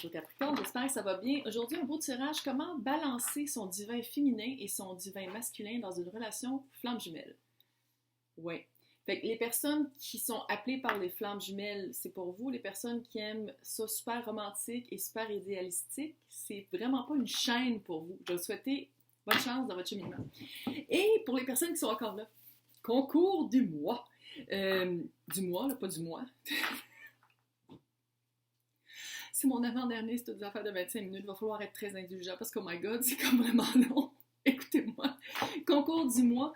Bonjour Capricorne, j'espère que ça va bien. Aujourd'hui, un beau tirage, comment balancer son divin féminin et son divin masculin dans une relation flamme jumelle. Ouais. Fait que les personnes qui sont appelées par les flammes jumelles, c'est pour vous. Les personnes qui aiment ça super romantique et super idéalistique, c'est vraiment pas une chaîne pour vous. Je vais vous souhaiter bonne chance dans votre cheminement. Et pour les personnes qui sont encore là, concours du mois. Du mois, là, pas du mois. C'est mon avant-dernier, c'est toutes des affaires de 25 minutes. Il va falloir être très indulgent parce que, oh my god, c'est comme vraiment long. Écoutez-moi. Concours du mois.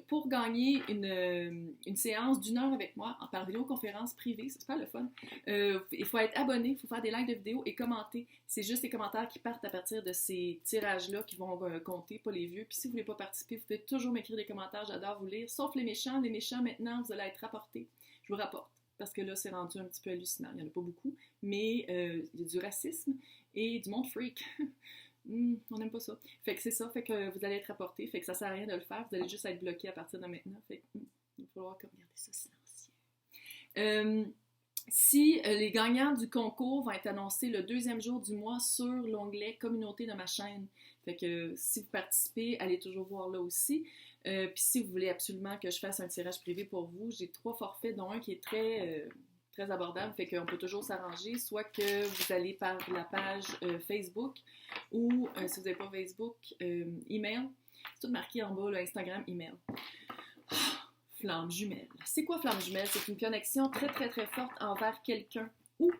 Pour gagner une séance d'1 heure avec moi par vidéoconférence privée, c'est super le fun. Il faut être abonné, il faut faire des likes de vidéos et commenter. C'est juste les commentaires qui partent à partir de ces tirages-là qui vont compter, pas les vieux. Puis si vous voulez pas participer, vous pouvez toujours m'écrire des commentaires, j'adore vous lire. Sauf les méchants. Les méchants, maintenant, vous allez être rapportés. Je vous rapporte. Parce que là, c'est rendu un petit peu hallucinant. Il n'y en a pas beaucoup, mais il y a du racisme et du monde freak. On n'aime pas ça. Fait que c'est ça, fait que vous allez être rapporté, fait que ça sert à rien de le faire, vous allez juste être bloqué à partir de maintenant. Fait que il va falloir regarder ça silencieux. Si les gagnants du concours vont être annoncés le 2e jour du mois sur l'onglet communauté de ma chaîne. Fait que si vous participez, allez toujours voir là aussi. Puis si vous voulez absolument que je fasse un tirage privé pour vous, j'ai 3 forfaits, dont un qui est très abordable, fait qu'on peut toujours s'arranger, soit que vous allez par la page Facebook ou si vous n'avez pas Facebook, email. C'est tout marqué en bas, là, Instagram, email. Flamme jumelle. C'est quoi flamme jumelle? C'est une connexion très, très, très forte envers quelqu'un. Ou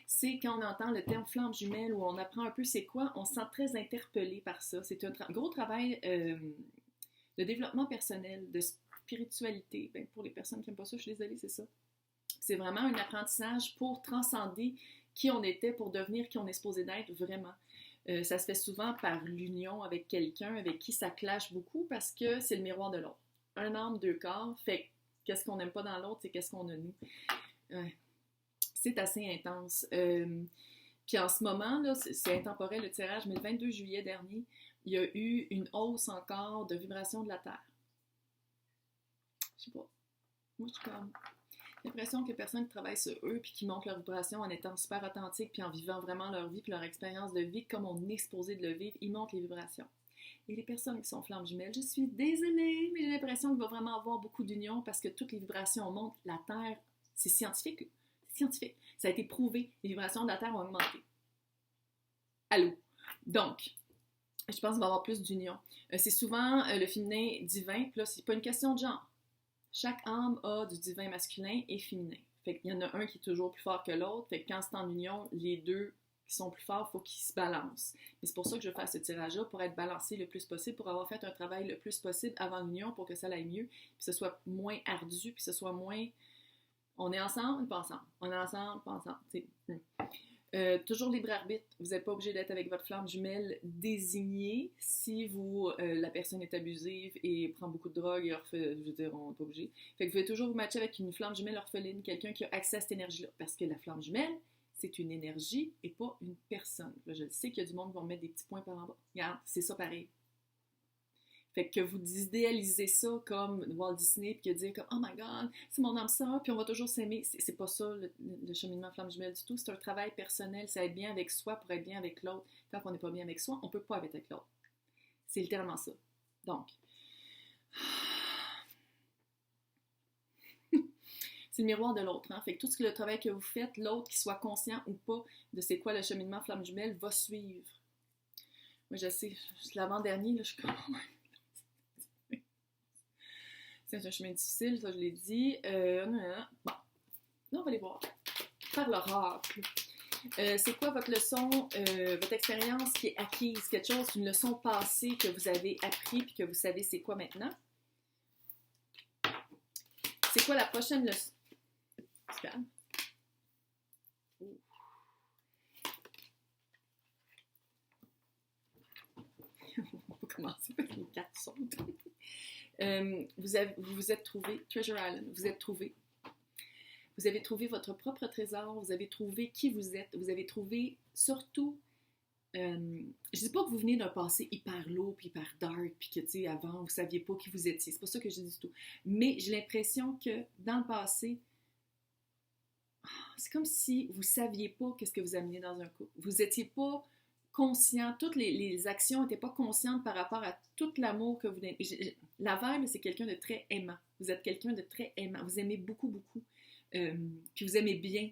c'est quand on entend le terme flamme jumelle, où on apprend un peu c'est quoi, on se sent très interpellé par ça. C'est un gros travail de développement personnel, de spiritualité. Ben, pour les personnes qui n'aiment pas ça, je suis désolée, c'est ça. C'est vraiment un apprentissage pour transcender qui on était, pour devenir qui on est supposé d'être vraiment. Ça se fait souvent par l'union avec quelqu'un avec qui ça clash beaucoup parce que c'est le miroir de l'autre. Un âme, 2 corps, fait qu'est-ce qu'on n'aime pas dans l'autre, c'est qu'est-ce qu'on a nous. C'est assez intense. Puis en ce moment, là, c'est intemporel le tirage, mais le 22 juillet dernier, il y a eu une hausse encore de vibration de la Terre. Je sais pas. Moi, je suis comme... J'ai l'impression que les personnes qui travaillent sur eux puis qui montent leur vibration en étant super authentiques puis en vivant vraiment leur vie puis leur expérience de vie comme on est supposé de le vivre, ils montent les vibrations. Et les personnes qui sont flammes jumelles, je suis désolée, mais j'ai l'impression qu'il va vraiment avoir beaucoup d'union parce que toutes les vibrations montent. La Terre, c'est scientifique. C'est scientifique. Ça a été prouvé. Les vibrations de la Terre ont augmenté. Allô? Donc, je pense qu'il va y avoir plus d'union. C'est souvent le féminin divin, puis là, c'est pas une question de genre. Chaque âme a du divin masculin et féminin. Fait qu'il y en a un qui est toujours plus fort que l'autre. Fait que quand c'est en union, les deux qui sont plus forts, il faut qu'ils se balancent. Mais c'est pour ça que je vais faire ce tirage-là, pour être balancé le plus possible, pour avoir fait un travail le plus possible avant l'union, pour que ça aille mieux, puis que ce soit moins ardu, puis que ce soit moins... On est ensemble, pas ensemble. On est ensemble, pas ensemble. Toujours libre arbitre. Vous n'êtes pas obligé d'être avec votre flamme jumelle désignée si la personne est abusive et prend beaucoup de drogue et je veux dire, on n'est pas obligé. Fait que vous pouvez toujours vous matcher avec une flamme jumelle orpheline, quelqu'un qui a accès à cette énergie-là. Parce que la flamme jumelle, c'est une énergie et pas une personne. Là, je sais qu'il y a du monde qui va me mettre des petits points par en bas. Regarde, c'est ça pareil. Fait que vous idéalisez ça comme Walt Disney, puis dire comme « Oh my God, c'est mon âme sœur, puis on va toujours s'aimer. » C'est pas ça le cheminement flamme jumelle du tout. C'est un travail personnel. C'est être bien avec soi pour être bien avec l'autre. Tant qu'on n'est pas bien avec soi, on peut pas être avec l'autre. C'est littéralement ça. Donc, c'est le miroir de l'autre. Hein? Fait que tout le travail que vous faites, l'autre, qu'il soit conscient ou pas de c'est quoi le cheminement flamme jumelle, va suivre. Moi, je sais, l'avant-dernier, là, je suis comme... C'est un chemin difficile, ça je l'ai dit. Bon, là on va aller voir. Par l'oracle. C'est quoi votre leçon, votre expérience qui est acquise? Quelque chose, une leçon passée que vous avez appris puis que vous savez c'est quoi maintenant? C'est quoi la prochaine leçon? Tu calmes? On va commencer par les 4 sautent. Vous vous êtes trouvé, Treasure Island, vous avez trouvé votre propre trésor, vous avez trouvé qui vous êtes, vous avez trouvé surtout, je ne dis pas que vous venez d'un passé hyper lourd, puis hyper dark, puis que, tu sais, avant, vous ne saviez pas qui vous étiez, c'est pas ça que je dis du tout, mais j'ai l'impression que dans le passé, c'est comme si vous ne saviez pas qu'est-ce que vous ameniez dans un couple. Vous n'étiez pas conscient, toutes les actions n'étaient pas conscientes par rapport à tout l'amour que vous donnez. La vibe, c'est quelqu'un de très aimant. Vous êtes quelqu'un de très aimant. Vous aimez beaucoup, beaucoup. Puis vous aimez bien.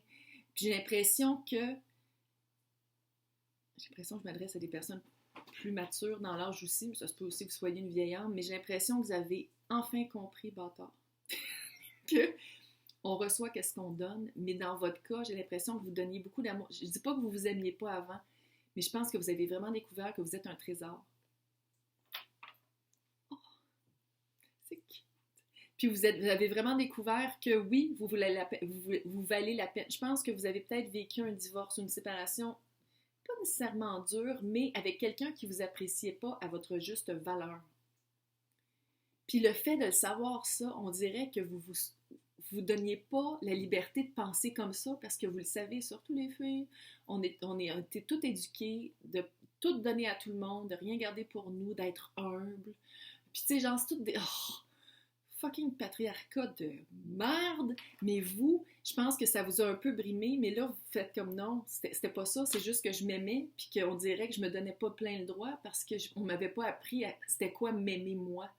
Puis j'ai l'impression que je m'adresse à des personnes plus matures dans l'âge aussi, mais ça se peut aussi que vous soyez une vieille âme, mais j'ai l'impression que vous avez enfin compris, bâtard, que on reçoit qu'est-ce qu'on donne, mais dans votre cas, j'ai l'impression que vous donniez beaucoup d'amour. Je ne dis pas que vous vous aimiez pas avant, mais je pense que vous avez vraiment découvert que vous êtes un trésor. Oh, c'est cute. Puis vous avez vraiment découvert que oui, vous valez la peine. Je pense que vous avez peut-être vécu un divorce ou une séparation, pas nécessairement dure, mais avec quelqu'un qui ne vous appréciait pas à votre juste valeur. Puis le fait de le savoir ça, on dirait que vous donniez pas la liberté de penser comme ça parce que vous le savez, surtout les filles, on était toutes éduquées de tout donner à tout le monde, de rien garder pour nous, d'être humble. Puis tu sais, genre, c'est tout des fucking patriarcat de merde. Mais vous, je pense que ça vous a un peu brimé, mais là, vous faites comme non, c'était pas ça, c'est juste que je m'aimais, puis qu'on dirait que je me donnais pas plein le droit parce qu'on m'avait pas appris c'était quoi m'aimer moi.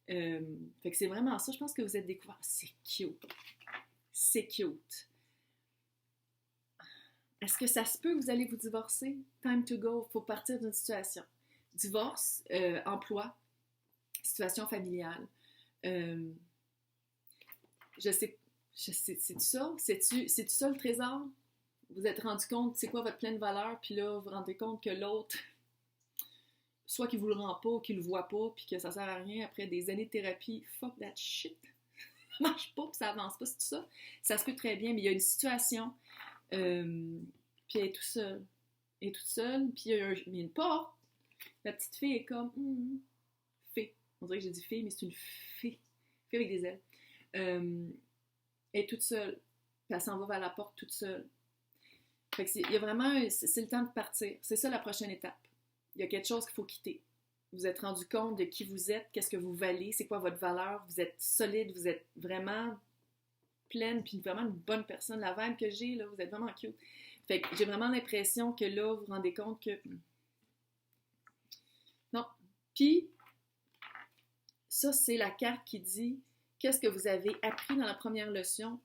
Fait que c'est vraiment ça, je pense que vous êtes découvert. C'est cute. C'est cute. Est-ce que ça se peut que vous allez vous divorcer? Time to go, il faut partir d'une situation. Divorce, emploi, situation familiale. Je sais, c'est-tu ça? C'est-tu ça le trésor? Vous êtes rendu compte, c'est quoi votre pleine valeur, puis là, vous vous rendez compte que l'autre, soit qu'il vous le rend pas, ou qu'il le voit pas, puis que ça sert à rien après des années de thérapie. Fuck that shit! Ça marche pas, puis ça avance pas, c'est tout ça. Ça se peut très bien, mais il y a une situation, puis elle est toute seule. Elle est toute seule, puis il y a une porte. La petite fille est comme, fée. On dirait que j'ai dit fille, mais c'est une fée. Fée avec des ailes. Elle est toute seule, puis elle s'en va vers la porte toute seule. Fait que il y a vraiment, c'est le temps de partir. C'est ça la prochaine étape. Il y a quelque chose qu'il faut quitter. Vous êtes rendu compte de qui vous êtes, qu'est-ce que vous valez, c'est quoi votre valeur, vous êtes solide, vous êtes vraiment pleine, puis vraiment une bonne personne. La vibe que j'ai, là, vous êtes vraiment cute. Fait que j'ai vraiment l'impression que là, vous vous rendez compte que... Non. Puis, ça, c'est la carte qui dit qu'est-ce que vous avez appris dans la première leçon,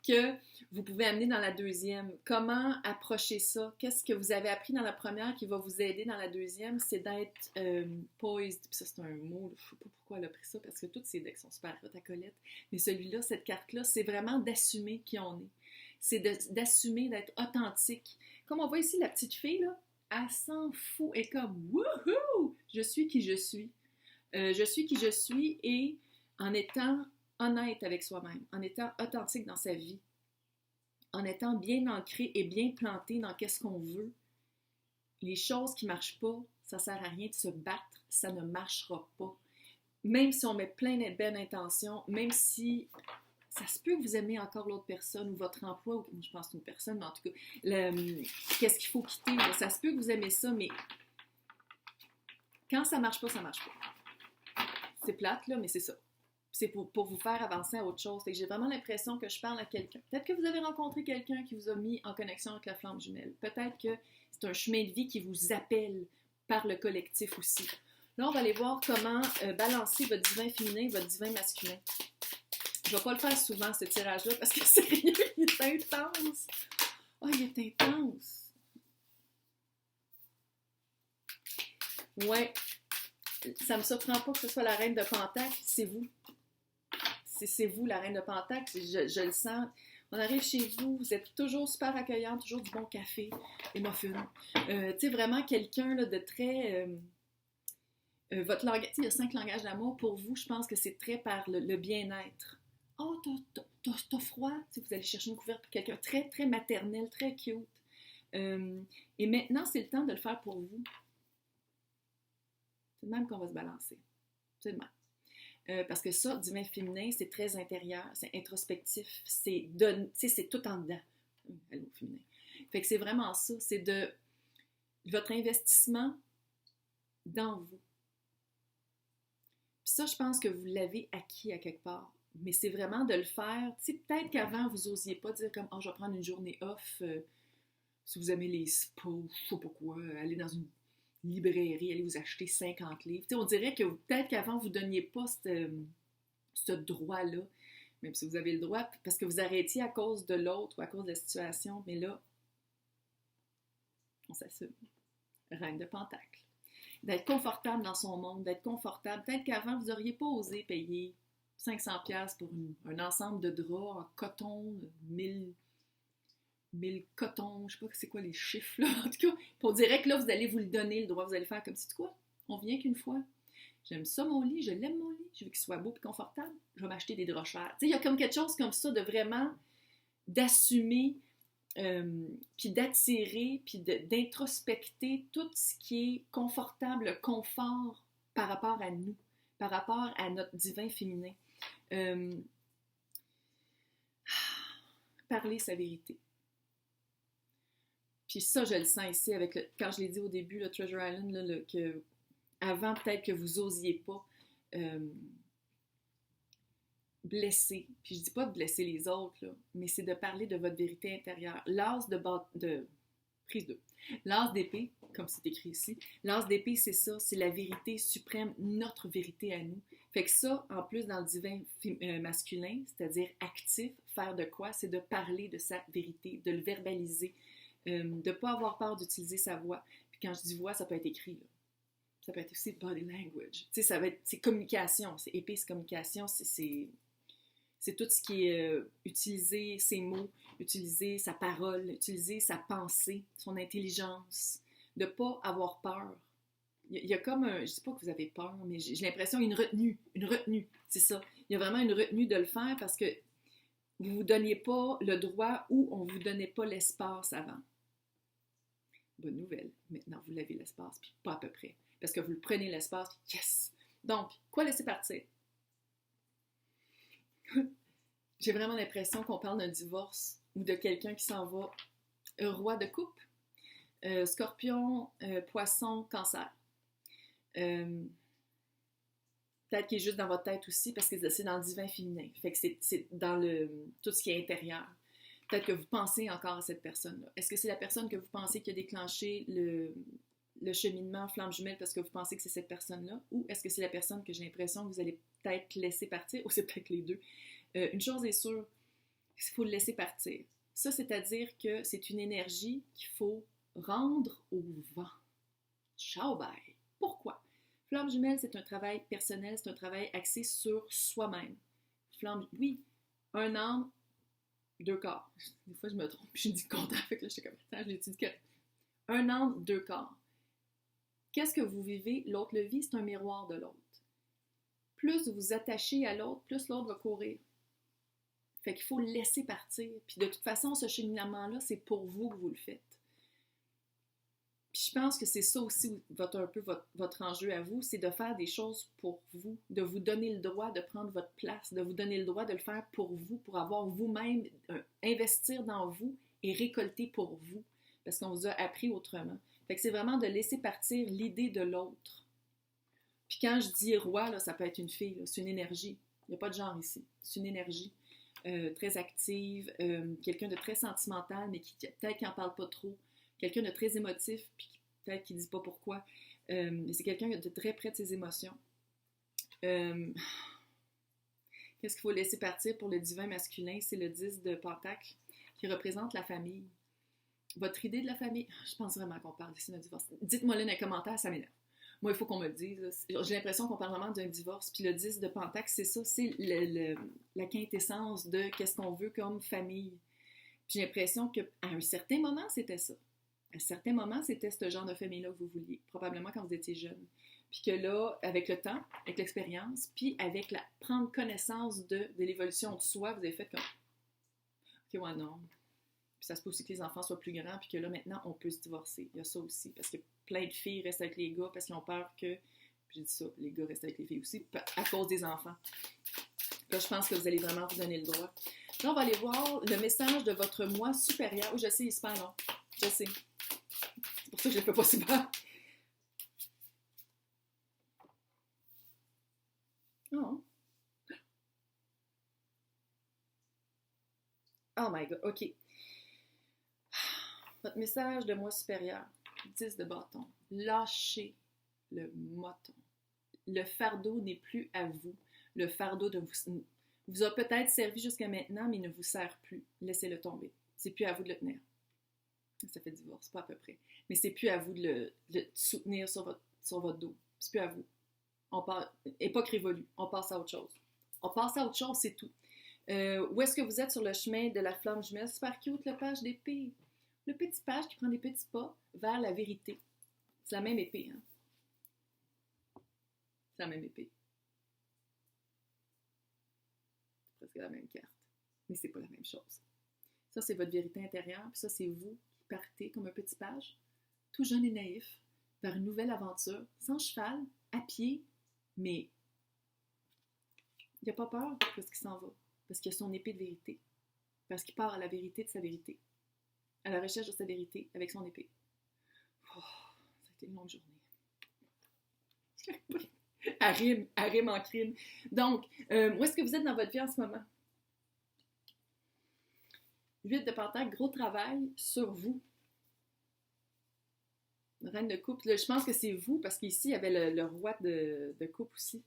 que vous pouvez amener dans la deuxième. Comment approcher ça? Qu'est-ce que vous avez appris dans la première qui va vous aider dans la deuxième? C'est d'être poised. Puis ça, c'est un mot, je ne sais pas pourquoi elle a pris ça, parce que toutes ces decks sont super hot à Colette. Mais celui-là, cette carte-là, c'est vraiment d'assumer qui on est. C'est d'assumer, d'être authentique. Comme on voit ici, la petite fille, là, elle s'en fout. Elle est comme « Wouhou! Je suis qui je suis. » Je suis qui je suis et en étant honnête avec soi-même, en étant authentique dans sa vie, en étant bien ancré et bien planté dans qu'est-ce qu'on veut, les choses qui ne marchent pas, ça ne sert à rien de se battre, ça ne marchera pas. Même si on met plein de belles intentions, même si ça se peut que vous aimez encore l'autre personne ou votre emploi, ou je pense que c'est une personne, mais en tout cas, qu'est-ce qu'il faut quitter, là, ça se peut que vous aimez ça, mais quand ça ne marche pas, ça ne marche pas. C'est plate, là, mais c'est ça. C'est pour vous faire avancer à autre chose. J'ai vraiment l'impression que je parle à quelqu'un. Peut-être que vous avez rencontré quelqu'un qui vous a mis en connexion avec la flamme jumelle. Peut-être que c'est un chemin de vie qui vous appelle par le collectif aussi. Là, on va aller voir comment balancer votre divin féminin et votre divin masculin. Je ne vais pas le faire souvent, ce tirage-là, parce que sérieux, il est intense. Oh, il est intense. Ouais. Ça me surprend pas que ce soit la reine de Pentacle, c'est vous. C'est vous, la reine de Pentacle, je le sens. On arrive chez vous, vous êtes toujours super accueillant, toujours du bon café, des muffins. Tu sais, vraiment quelqu'un là, de très... votre langage, il y a 5 langages d'amour. Pour vous, je pense que c'est très par le bien-être. Oh, t'as froid? Tu sais, vous allez chercher une couverte pour quelqu'un très, très maternel, très cute. Et maintenant, c'est le temps de le faire pour vous. C'est de même qu'on va se balancer. C'est de même. Parce que ça, divin féminin, c'est très intérieur, c'est introspectif, c'est tout en dedans. Allô, féminin. Fait que c'est vraiment ça, c'est de votre investissement dans vous. Puis ça, je pense que vous l'avez acquis à quelque part. Mais c'est vraiment de le faire. Tu sais, peut-être qu'avant, vous n'osiez pas dire comme, oh, je vais prendre une journée off. Si vous aimez les spas, je sais pas quoi, aller dans une librairie, aller vous acheter 50 livres. Tu sais, on dirait que peut-être qu'avant, vous ne donniez pas ce droit-là, même si vous avez le droit, parce que vous arrêtiez à cause de l'autre ou à cause de la situation. Mais là, on s'assume. Reine de Pentacle. D'être confortable dans son monde, d'être confortable. Peut-être qu'avant, vous n'auriez pas osé payer 500$ pour un ensemble de draps en coton, 1000 cotons, je sais pas c'est quoi les chiffres là. En tout cas, on dirait que là, vous allez vous le donner le droit, vous allez faire comme si tu quoi, on vient qu'une fois. J'aime ça mon lit, je l'aime mon lit, je veux qu'il soit beau et confortable, je vais m'acheter des draps chers. Tu sais, il y a comme quelque chose comme ça de vraiment d'assumer, puis d'attirer, puis d'introspecter tout ce qui est confortable, le confort par rapport à nous, par rapport à notre divin féminin. Parler sa vérité. Puis ça, je le sens ici, quand je l'ai dit au début, le Treasure Island, là, que avant, peut-être que vous osiez pas blesser. Puis je dis pas de blesser les autres, là, mais c'est de parler de votre vérité intérieure. L'as de prise 2. L'as d'épée, comme c'est écrit ici, l'as d'épée, c'est ça, c'est la vérité suprême, notre vérité à nous. Fait que ça, en plus, dans le divin masculin, c'est-à-dire actif, faire de quoi? C'est de parler de sa vérité, de le verbaliser, de ne pas avoir peur d'utiliser sa voix. Puis quand je dis voix, ça peut être écrit, là. Ça peut être aussi body language. Tu sais, c'est communication, c'est épée, c'est communication, c'est tout ce qui est utiliser ses mots, utiliser sa parole, utiliser sa pensée, son intelligence, de ne pas avoir peur. Il y a comme un, je ne dis pas que vous avez peur, mais j'ai l'impression une retenue, c'est ça. Il y a vraiment une retenue de le faire parce que vous ne vous donniez pas le droit ou on ne vous donnait pas l'espace avant. Bonne nouvelle, maintenant vous l'avez l'espace, puis pas à peu près. Parce que vous le prenez l'espace, puis yes! Donc, quoi laisser partir? J'ai vraiment l'impression qu'on parle d'un divorce ou de quelqu'un qui s'en va. Roi de coupe, Scorpion, Poisson, Cancer. Peut-être qu'il est juste dans votre tête aussi parce que c'est dans le divin féminin. Fait que c'est dans tout ce qui est intérieur. Peut-être que vous pensez encore à cette personne-là. Est-ce que c'est la personne que vous pensez qui a déclenché le cheminement flamme jumelle parce que vous pensez que c'est cette personne-là? Ou est-ce que c'est la personne que j'ai l'impression que vous allez peut-être laisser partir? Ou c'est peut-être les deux. Une chose est sûre, il faut le laisser partir. Ça, c'est-à-dire que c'est une énergie qu'il faut rendre au vent. Ciao, bye! Pourquoi? Flamme jumelle, c'est un travail personnel, c'est un travail axé sur soi-même. Oui, un âme, 2 corps. Des fois, je me trompe, je dis le contraire, fait que là, j'étais comme, attends, je l'ai dit que... Un âme, 2 corps. Qu'est-ce que vous vivez? L'autre le vit, c'est un miroir de l'autre. Plus vous vous attachez à l'autre, plus l'autre va courir. Fait qu'il faut le laisser partir. Puis de toute façon, ce cheminement-là, c'est pour vous que vous le faites. Puis je pense que c'est ça aussi votre enjeu à vous, c'est de faire des choses pour vous, de vous donner le droit de prendre votre place, de vous donner le droit de le faire pour vous, pour avoir vous-même, investir dans vous et récolter pour vous, parce qu'on vous a appris autrement. Fait que c'est vraiment de laisser partir l'idée de l'autre. Puis quand je dis roi, là, ça peut être une fille, là, c'est une énergie. Il n'y a pas de genre ici, c'est une énergie. Très active, quelqu'un de très sentimental, mais qui peut-être qui n'en parle pas trop, quelqu'un de très émotif, puis peut-être qui ne dit pas pourquoi, mais c'est quelqu'un de très près de ses émotions. Qu'est-ce qu'il faut laisser partir pour le divin masculin? C'est le 10 de Pentacle, qui représente la famille. Votre idée de la famille, je pense vraiment qu'on parle ici d'un divorce. Dites-moi-le dans les commentaires, ça m'énerve. Moi, il faut qu'on me le dise. J'ai l'impression qu'on parle vraiment d'un divorce. Puis le 10 de Pentacle, c'est ça, c'est la quintessence de qu'est-ce qu'on veut comme famille. Puis j'ai l'impression qu'à un certain moment, c'était ça. À un certain moment, c'était ce genre de famille-là que vous vouliez. Probablement quand vous étiez jeune. Puis que là, avec le temps, avec l'expérience, puis avec prendre connaissance de l'évolution de soi, vous avez fait comme « OK, ouais, non. » Puis ça se peut aussi que les enfants soient plus grands, puis que là, maintenant, on peut se divorcer. Il y a ça aussi. Parce que plein de filles restent avec les gars parce qu'ils ont peur que... Puis j'ai dit ça, les gars restent avec les filles aussi, à cause des enfants. Là, je pense que vous allez vraiment vous donner le droit. Là, on va aller voir le message de votre moi supérieur. Je sais, il est super long. Je sais. C'est pour ça que je ne le fais pas super. Oh. Oh my God, OK. Votre message de moi supérieur, 10 de bâton. Lâchez le moton. Le fardeau n'est plus à vous. Le fardeau vous a peut-être servi jusqu'à maintenant, mais il ne vous sert plus. Laissez-le tomber. C'est plus à vous de le tenir. Ça fait divorce, pas à peu près. Mais c'est plus à vous de le soutenir sur votre dos. C'est plus à vous. On part, époque révolue. On passe à autre chose. On passe à autre chose, c'est tout. Où est-ce que vous êtes sur le chemin de la flamme jumelle? Super cute, le page d'épée. Le petit page qui prend des petits pas vers la vérité. C'est la même épée, hein? C'est la même épée. C'est presque la même carte. Mais c'est pas la même chose. Ça, c'est votre vérité intérieure. Puis ça, c'est vous qui partez comme un petit page, tout jeune et naïf, vers une nouvelle aventure, sans cheval, à pied, mais il n'a pas peur parce qu'il s'en va. Parce qu'il a son épée de vérité. Parce qu'il part à la vérité de sa vérité. À la recherche de sa vérité avec son épée. Oh, ça a été une longue journée. Elle rime en crime. Donc, où est-ce que vous êtes dans votre vie en ce moment? 8 de pentacle, gros travail sur vous. Reine de coupe. Là, je pense que c'est vous, parce qu'ici, il y avait le roi de coupe aussi.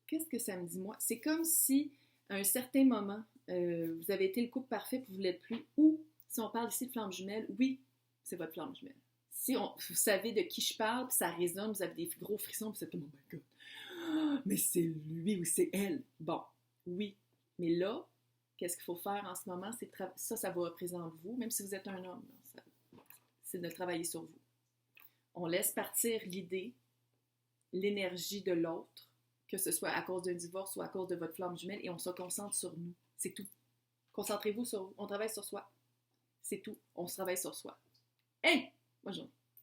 Qu'est-ce que ça me dit, moi? C'est comme si, à un certain moment, vous avez été le couple parfait et vous ne l'êtes plus. Ou, si on parle ici de flamme jumelle, oui, c'est votre flamme jumelle. Si vous savez de qui je parle, puis ça résonne, vous avez des gros frissons, puis vous êtes comme, oh my God, mais c'est lui ou c'est elle. Bon, oui. Mais là, qu'est-ce qu'il faut faire en ce moment? Ça vous représente vous, même si vous êtes un homme. C'est de travailler sur vous. On laisse partir l'idée, l'énergie de l'autre, que ce soit à cause d'un divorce ou à cause de votre flamme jumelle, et on se concentre sur nous. C'est tout. Concentrez-vous sur vous. On travaille sur soi. C'est tout. On se travaille sur soi. Hey! Bonjour.